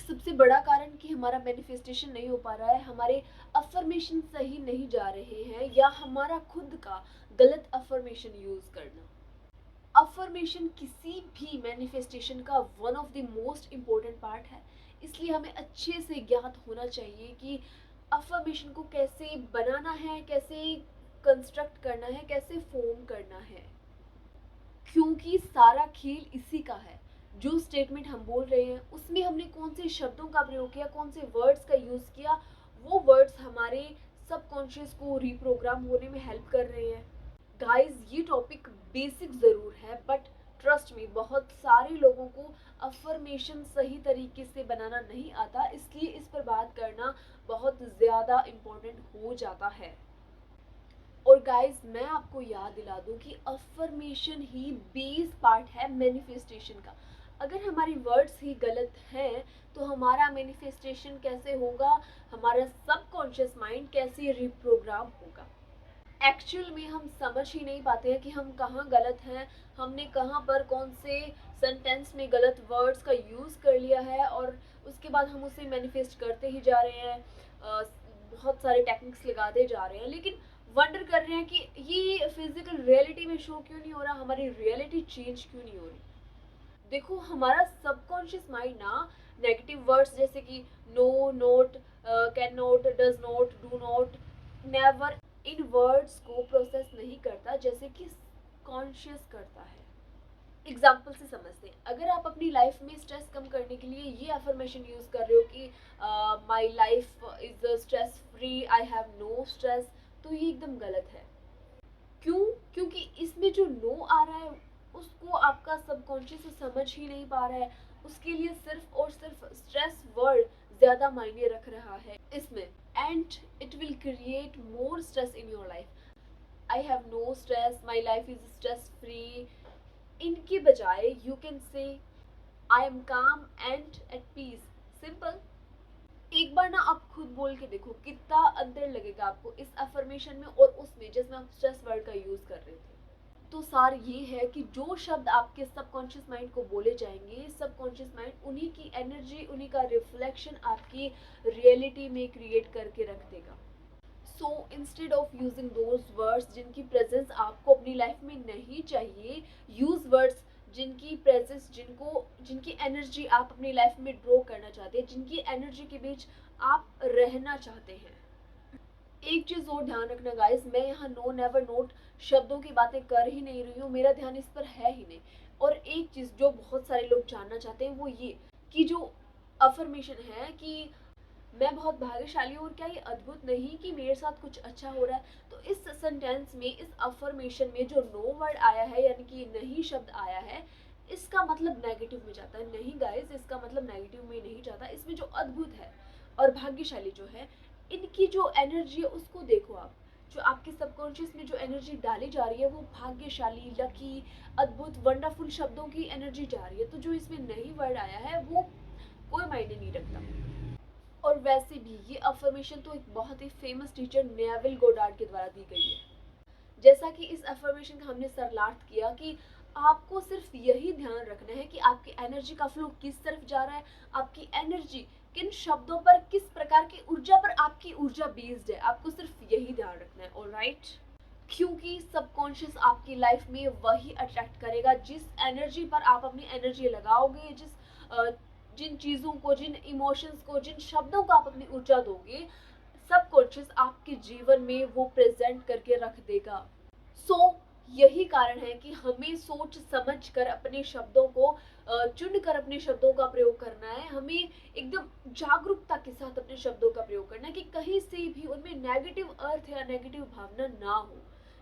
सबसे बड़ा कारण कि हमारा मैनिफेस्टेशन नहीं हो पा रहा है, हमारे अफ़र्मेशन सही नहीं जा रहे हैं या हमारा खुद का गलत अफ़र्मेशन यूज़ करना। अफ़र्मेशन किसी भी मैनिफेस्टेशन का one of the most important part है, इसलिए हमें अच्छे से ज्ञात होना चाहिए कि अफ़र्मेशन को कैसे बनाना है, कैसे कंस्ट्रक्ट करना है, कैसे फ़ॉर्म करना है। क्योंकि सारा खेल इसी का है। जो स्टेटमेंट हम बोल रहे हैं उसमें हमने कौन से शब्दों का प्रयोग किया, कौन से वर्ड्स का यूज़ किया, वो वर्ड्स हमारे सबकॉन्शियस को रिप्रोग्राम होने में हेल्प कर रहे हैं। गाइस, ये टॉपिक बेसिक ज़रूर है बट ट्रस्ट मी, बहुत सारे लोगों को अफर्मेशन सही तरीके से बनाना नहीं आता, इसलिए इस पर बात करना बहुत ज़्यादा इम्पोर्टेंट हो जाता है। और गाइस, मैं आपको याद दिला दूं कि अफर्मेशन ही बेस पार्ट है मैनिफेस्टेशन का। अगर हमारी वर्ड्स ही गलत हैं तो हमारा मैनिफेस्टेशन कैसे होगा, हमारा सबकॉन्शियस माइंड कैसे रिप्रोग्राम होगा। एक्चुअल में हम समझ ही नहीं पाते हैं कि हम कहाँ गलत हैं, हमने कहाँ पर कौन से सेंटेंस में गलत वर्ड्स का यूज़ कर लिया है, और उसके बाद हम उसे मैनिफेस्ट करते ही जा रहे हैं। बहुत सारे टेक्निक्स लगाते जा रहे हैं, लेकिन वंडर कर रहे हैं कि ये फिजिकल रियलिटी में शो क्यों नहीं हो रहा, हमारी रियलिटी चेंज क्यों नहीं हो रही। देखो, हमारा सबकॉन्शियस माइंड ना नेगेटिव वर्ड्स जैसे कि no, not, can not, does not, do not, never, इन वर्ड्स को प्रोसेस नहीं करता जैसे कि कॉन्शियस करता है। एग्जाम्पल से समझते हैं, अगर आप अपनी लाइफ में स्ट्रेस कम करने के लिए ये अफर्मेशन यूज कर रहे हो कि my life is stress free, I have no stress, तो ये एकदम गलत है। क्यों? क्योंकि इसमें जो नो आ रहा है उसको आपका सबकॉन्शियस समझ ही नहीं पा रहा है, उसके लिए सिर्फ और सिर्फ स्ट्रेस वर्ड ज्यादा मायने रख रहा है इसमें, and it will create more stress in your life. I have no stress, my life is stress free, इनके बजाय you can say I am calm and at peace. Simple. एक बार ना आप खुद बोल के देखो कितना अंतर लगेगा आपको इस अफर्मेशन में और उसमें जिसमें आप स्ट्रेस वर्ड का यूज कर रहे थे। तो सार ये है कि जो शब्द आपके सबकॉन्शियस माइंड को बोले जाएंगे, सबकॉन्शियस माइंड उन्हीं की एनर्जी, उन्हीं का रिफ्लेक्शन आपकी रियलिटी में क्रिएट करके रख देगा। So instead of using those words जिनकी प्रेजेंस आपको अपनी लाइफ में नहीं चाहिए, यूज वर्ड्स जिनकी प्रेजेंस, जिनकी एनर्जी आप अपनी लाइफ में ड्रॉ करना चाहते हैं, जिनकी एनर्जी के बीच आप रहना चाहते हैं। एक चीज और ध्यान रखना गाइस, मैं यहाँ नो, नेवर, नोट शब्दों की बातें कर ही नहीं रही हूँ, मेरा ध्यान इस पर है ही नहीं। और एक चीज जो बहुत सारे लोग जानना चाहते हैं वो ये कि जो अफर्मेशन है कि मैं बहुत भाग्यशाली हूँ और क्या ये अद्भुत नहीं कि मेरे साथ कुछ अच्छा हो रहा है। तो इस सेंटेंस में, इस अफर्मेशन में जो नो वर्ड आया है यानी कि नहीं शब्द आया है, इसका मतलब नेगेटिव में जाता है। नहीं गाइस, इसका मतलब नेगेटिव में नहीं जाता। इसमें जो अद्भुत है और भाग्यशाली जो है, इनकी जो एनर्जी है उसको देखो आप। जो आपके सबकॉन्शियस में जो एनर्जी डाली जा रही है वो भाग्यशाली, लकी, अद्भुत, वंडरफुल शब्दों की एनर्जी जा रही है। तो जो इसमें नहीं वर्ड आया है वो कोई मायने नहीं रखता। और वैसे भी ये अफर्मेशन तो एक बहुत ही फेमस टीचर नेविल गोडार्ड के द्वारा दी गई है। जैसा कि इस अफर्मेशन का हमने सरलार्थ किया कि आपको सिर्फ यही ध्यान रखना है कि आपकी एनर्जी का फ्लो किस तरफ जा रहा है, आपकी एनर्जी किन शब्दों पर, किस प्रकार की ऊर्जा पर आपकी ऊर्जा बेस्ड है, आपको सिर्फ यही ध्यान रखना है। ऑलराइट? क्योंकि सबकॉन्शियस आपकी लाइफ में वही अट्रैक्ट करेगा जिस एनर्जी पर आप अपनी एनर्जी लगाओगे, जिन चीज़ों को, जिन इमोशंस को, जिन शब्दों को आप अपनी ऊर्जा दोगे, सबकॉन्शियस आपके जीवन में वो प्रेजेंट करके रख देगा। सो यही कारण है कि हमें सोच समझ कर अपने शब्दों को चुन कर अपने शब्दों का प्रयोग करना है। हमें एकदम जागरूकता के साथ अपने शब्दों का प्रयोग करना है कि कहीं से भी उनमें नेगेटिव अर्थ या नेगेटिव भावना ना हो।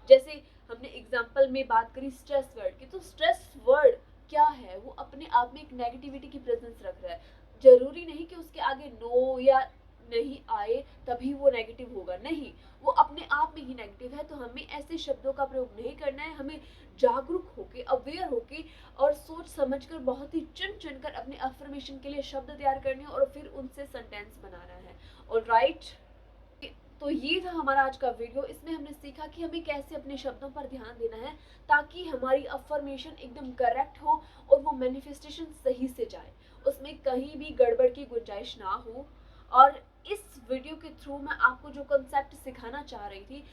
जैसे हमने एग्जाम्पल में बात करी स्ट्रेस वर्ड की, तो स्ट्रेस वर्ड क्या है, वो अपने आप में एक नेगेटिविटी की प्रेजेंस रख रहा है। जरूरी नहीं कि उसके आगे नो या नहीं आए तभी वो नेगेटिव होगा, नहीं, वो अपने आप में ही नेगेटिव है। तो हमें ऐसे शब्दों का प्रयोग नहीं करना है, हमें जागरूक होके, अवेयर होके और सोच समझकर बहुत ही चुन चुन कर अपने अफर्मेशन के लिए शब्द तैयार करने और फिर उनसे सेंटेंस बनाना है। ऑलराइट? तो ये था हमारा आज का वीडियो। इसमें हमने सीखा कि हमें कैसे अपने शब्दों पर ध्यान देना है ताकि हमारी अफर्मेशन एकदम करेक्ट हो और वो मैनिफेस्टेशन सही से जाए, उसमें कहीं भी गड़बड़ की गुंजाइश ना हो। और इस वीडियो के थ्रू मैं आपको जो कॉन्सेप्ट सिखाना चाह रही थी,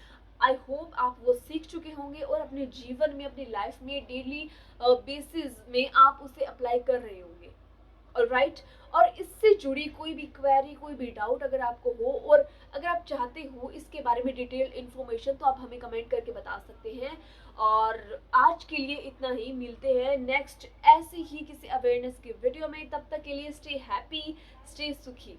आई होप आप वो सीख चुके होंगे और अपने जीवन में, अपनी लाइफ में डेली बेसिस में आप उसे अप्लाई कर रहे होंगे। राइट। और इससे जुड़ी कोई भी क्वेरी, कोई भी डाउट अगर आपको हो और अगर आप चाहते हो इसके बारे में डिटेल इन्फॉर्मेशन, तो आप हमें कमेंट करके बता सकते हैं। और आज के लिए इतना ही, मिलते हैं नेक्स्ट ऐसे ही किसी अवेयरनेस की वीडियो में। तब तक के लिए स्टे हैप्पी, स्टे सुखी।